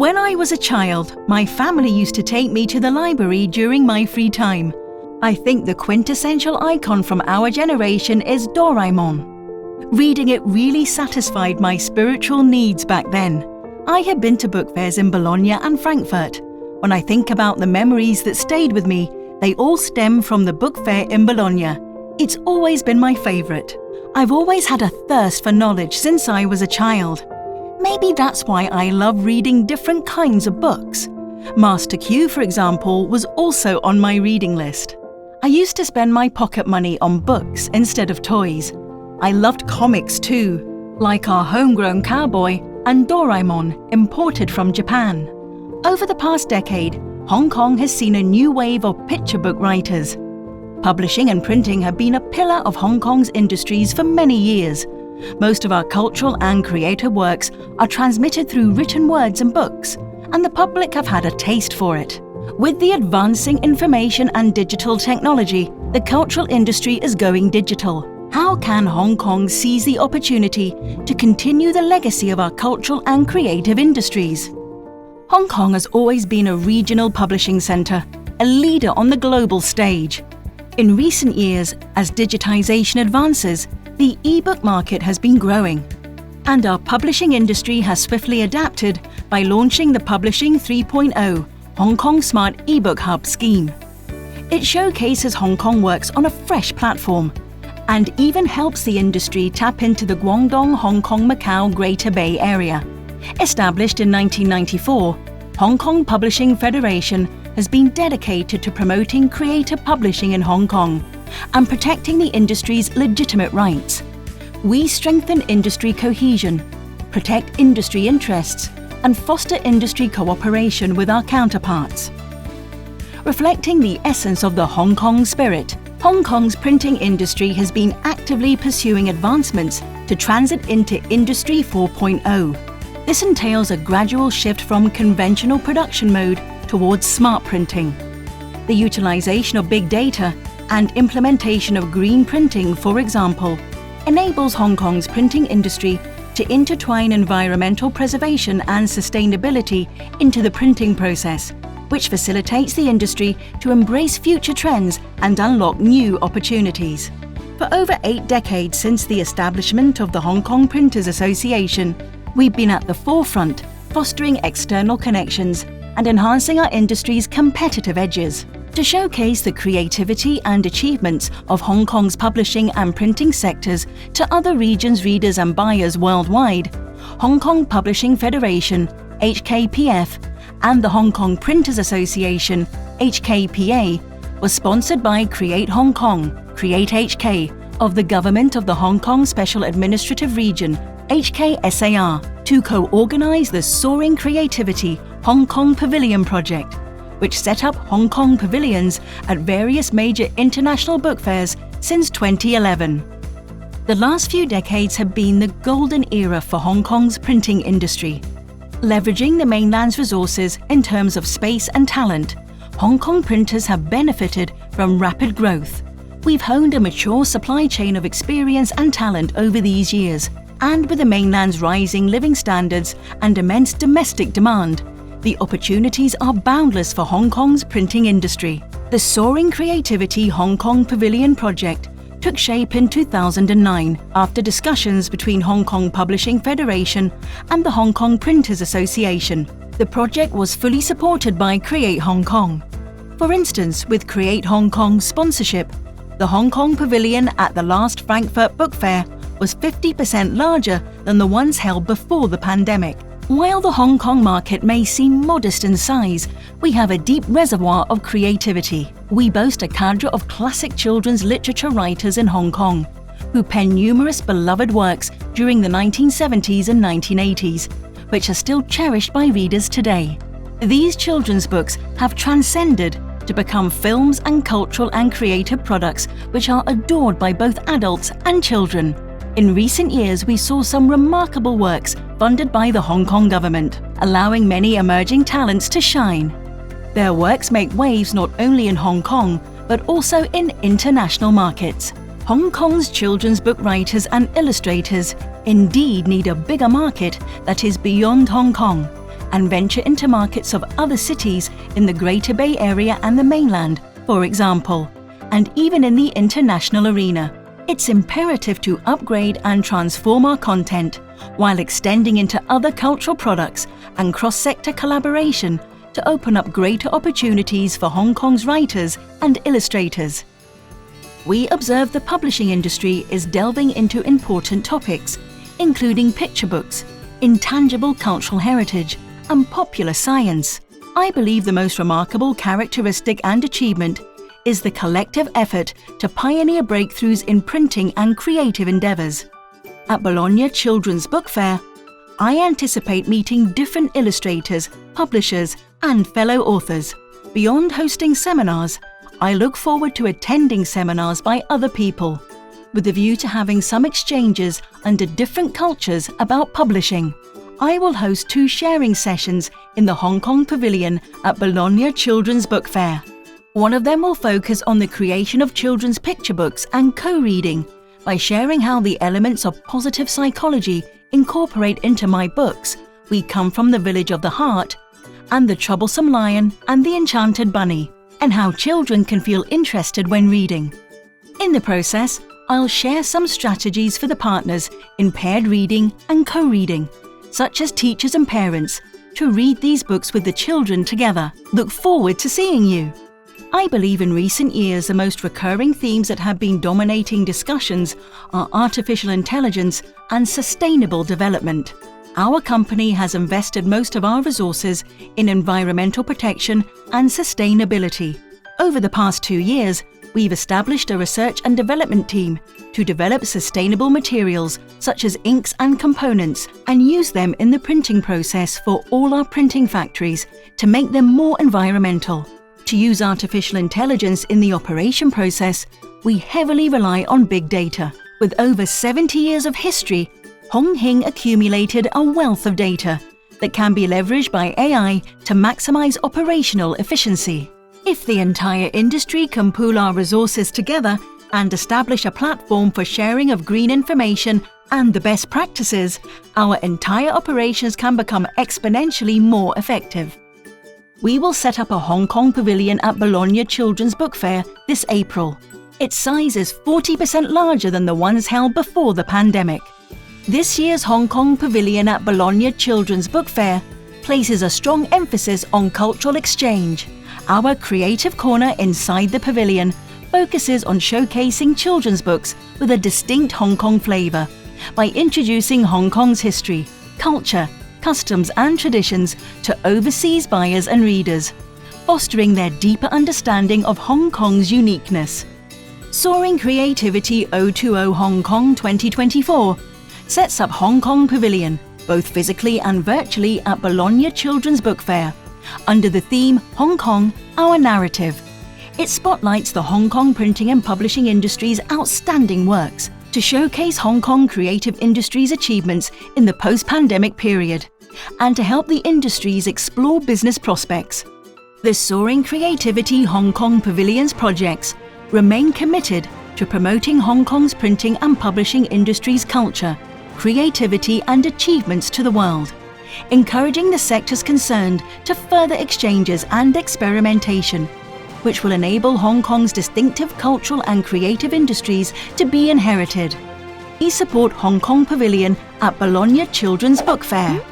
When I was a child, my family used to take me to the library during my free time. I think the quintessential icon from our generation is Doraemon. Reading it really satisfied my spiritual needs back then. I have been to book fairs in Bologna and Frankfurt. When I think about the memories that stayed with me, they all stem from the book fair in Bologna. It's always been my favourite. I've always had a thirst for knowledge since I was a child. Maybe that's why I love reading different kinds of books. Master Q, for example, was also on my reading list. I used to spend my pocket money on books instead of toys. I loved comics too, like our homegrown cowboy and Doraemon, imported from Japan. Over the past decade, Hong Kong has seen a new wave of picture book writers. Publishing and printing have been a pillar of Hong Kong's industries for many years. Most of our cultural and creative works are transmitted through written words and books, and the public have had a taste for it. With the advancing information and digital technology, the cultural industry is going digital. How can Hong Kong seize the opportunity to continue the legacy of our cultural and creative industries? Hong Kong has always been a regional publishing centre, a leader on the global stage. In recent years, as digitization advances, the e-book market has been growing, and our publishing industry has swiftly adapted by launching the Publishing 3.0 Hong Kong Smart eBook Hub scheme. It showcases Hong Kong works on a fresh platform and even helps the industry tap into the Guangdong, Hong Kong, Macau Greater Bay Area. Established in 1994, Hong Kong Publishing Federation has been dedicated to promoting creative publishing in Hong Kong and protecting the industry's legitimate rights. We strengthen industry cohesion, protect industry interests, and foster industry cooperation with our counterparts. Reflecting the essence of the Hong Kong spirit, Hong Kong's printing industry has been actively pursuing advancements to transit into Industry 4.0. This entails a gradual shift from conventional production mode towards smart printing. The utilization of big data and implementation of green printing, for example, enables Hong Kong's printing industry to intertwine environmental preservation and sustainability into the printing process, which facilitates the industry to embrace future trends and unlock new opportunities. For over 8 decades since the establishment of the Hong Kong Printers Association, we've been at the forefront, fostering external connections and enhancing our industry's competitive edges. To showcase the creativity and achievements of Hong Kong's publishing and printing sectors to other regions' readers and buyers worldwide, Hong Kong Publishing Federation, HKPF, and the Hong Kong Printers Association, HKPA, was sponsored by Create Hong Kong, Create HK, of the Government of the Hong Kong Special Administrative Region, HKSAR, to co-organize the Soaring Creativity Hong Kong Pavilion project, which set up Hong Kong pavilions at various major international book fairs since 2011. The last few decades have been the golden era for Hong Kong's printing industry. Leveraging the mainland's resources in terms of space and talent, Hong Kong printers have benefited from rapid growth. We've honed a mature supply chain of experience and talent over these years, and with the mainland's rising living standards and immense domestic demand, the opportunities are boundless for Hong Kong's printing industry. The Soaring Creativity Hong Kong Pavilion project took shape in 2009 after discussions between Hong Kong Publishing Federation and the Hong Kong Printers Association. The project was fully supported by Create Hong Kong. For instance, with Create Hong Kong's sponsorship, the Hong Kong Pavilion at the last Frankfurt Book Fair was 50% larger than the ones held before the pandemic. While the Hong Kong market may seem modest in size, we have a deep reservoir of creativity. We boast a cadre of classic children's literature writers in Hong Kong, who penned numerous beloved works during the 1970s and 1980s, which are still cherished by readers today. These children's books have transcended to become films and cultural and creative products which are adored by both adults and children. In recent years, we saw some remarkable works funded by the Hong Kong government, allowing many emerging talents to shine. Their works make waves not only in Hong Kong, but also in international markets. Hong Kong's children's book writers and illustrators indeed need a bigger market that is beyond Hong Kong, and venture into markets of other cities in the Greater Bay Area and the mainland, for example, and even in the international arena. It's imperative to upgrade and transform our content while extending into other cultural products and cross-sector collaboration to open up greater opportunities for Hong Kong's writers and illustrators. We observe the publishing industry is delving into important topics, including picture books, intangible cultural heritage, and popular science. I believe the most remarkable characteristic and achievement is the collective effort to pioneer breakthroughs in printing and creative endeavours. At Bologna Children's Book Fair, I anticipate meeting different illustrators, publishers, and fellow authors. Beyond hosting seminars, I look forward to attending seminars by other people, with a view to having some exchanges under different cultures about publishing. I will host 2 sharing sessions in the Hong Kong Pavilion at Bologna Children's Book Fair. One of them will focus on the creation of children's picture books and co-reading by sharing how the elements of positive psychology incorporate into my books We Come From the Village of the Heart and The Troublesome Lion and the Enchanted Bunny, and how children can feel interested when reading. In the process, I'll share some strategies for the partners in paired reading and co-reading, such as teachers and parents, to read these books with the children together. Look forward to seeing you! I believe in recent years the most recurring themes that have been dominating discussions are artificial intelligence and sustainable development. Our company has invested most of our resources in environmental protection and sustainability. Over the past 2 years, we've established a research and development team to develop sustainable materials such as inks and components and use them in the printing process for all our printing factories to make them more environmental. To use artificial intelligence in the operation process, we heavily rely on big data. With over 70 years of history, Hong Hing accumulated a wealth of data that can be leveraged by AI to maximize operational efficiency. If the entire industry can pool our resources together and establish a platform for sharing of green information and the best practices, our entire operations can become exponentially more effective. We will set up a Hong Kong pavilion at Bologna Children's Book Fair this April. Its size is 40% larger than the ones held before the pandemic. This year's Hong Kong pavilion at Bologna Children's Book Fair places a strong emphasis on cultural exchange. Our creative corner inside the pavilion focuses on showcasing children's books with a distinct Hong Kong flavour by introducing Hong Kong's history, culture, customs and traditions to overseas buyers and readers, fostering their deeper understanding of Hong Kong's uniqueness. Soaring Creativity 020 Hong Kong 2024 sets up Hong Kong Pavilion, both physically and virtually at Bologna Children's Book Fair, under the theme Hong Kong, Our Narrative. It spotlights the Hong Kong printing and publishing industry's outstanding works to showcase Hong Kong creative industry's achievements in the post-pandemic period and to help the industries explore business prospects. The Soaring Creativity Hong Kong Pavilion's projects remain committed to promoting Hong Kong's printing and publishing industry's culture, creativity and achievements to the world, encouraging the sectors concerned to further exchanges and experimentation, which will enable Hong Kong's distinctive cultural and creative industries to be inherited. We support Hong Kong Pavilion at Bologna Children's Book Fair.